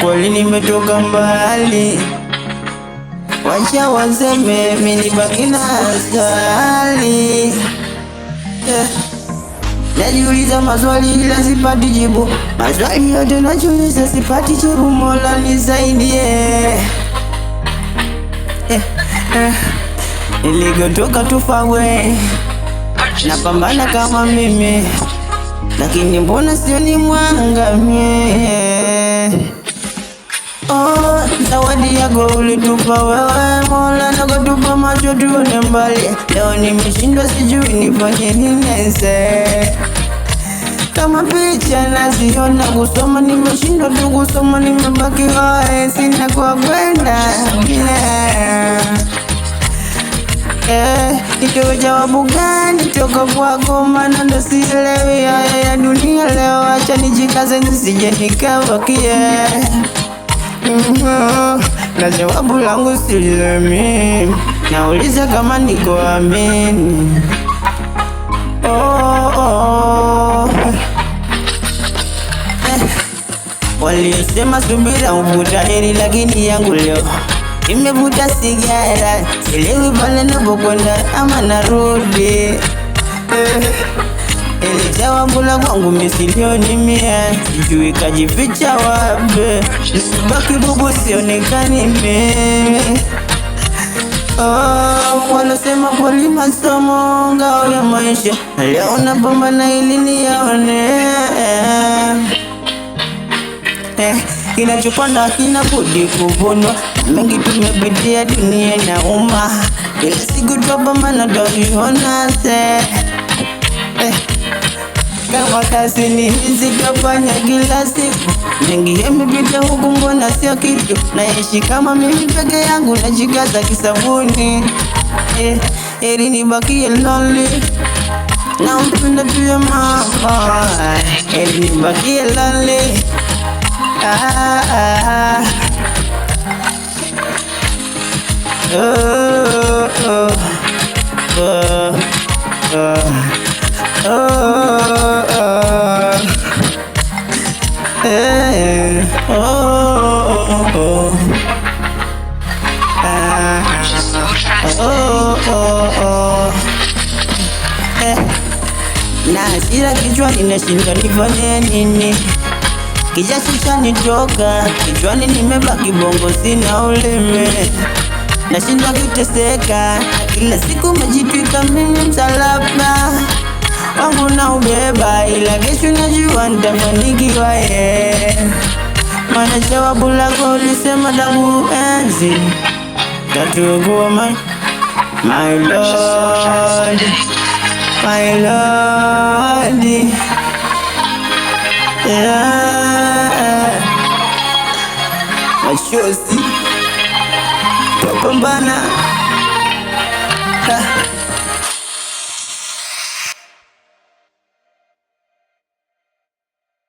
Kweli nimetoka mbali, wacha waseme mimi nibaki na asali. Najiuliza maswali ila sipati jibu, maswali yote najiuliza sipati jibu. Mola nisaidie. Nilikotoka tufawe, napambana kama mimi, lakini mbona sioni mwanga mie? Zawadi yako ulitupa wewe Mola, nakutupa macho tuone mbali. Leo nimeshindwa sijui nifanye nini sasa. Kama picha naziona, kusoma nimeshindwa tu kusoma, nimebaki hoe sina kwa kwenda. Nitoe jawabu gani toka kwako, maana ndo sielewi haya ya dunia leo. Acha nijikaze nisije nikabakia na jawabu langu silemi, nauliza kama niko amini. Waliosema subira uvuta heri, lakini yangu leo imevuta sigara. Sielewi pale napokwenda ama narudi. Ile jawabu la kwangu misilioni mia, sijui kajificha wapi, baki bubu sionekani mimi. Wanasema kweli masomo ngao ya maisha, leo napambana ili nione. Kinachopanda kina budi kuvunwa, mengi tumepitia dunia inauma, kila siku twapambana twaviona se. Kama kazi ni hizi twafanya kila siku, mengi yamepita huku mbona sio kitu. Naishi kama mimi peke yangu najikaza kisabuni, heri nibakie lonely na mpenda tu ya mama, heri nibakie lonely. Na hasira kichwani nashindwa nifanye nini, kijasho chanitoka kichwani, nimebaki bongo sina ulimi, nashindwa kuteseka kila siku, mejitwika mimi msalaba wangu na ubeba, ila kesho najua nitafanikiwa. Maana jawabu lako ulisema tangu enzi tatukuwa my Lord, my Lord, machozi twapambana.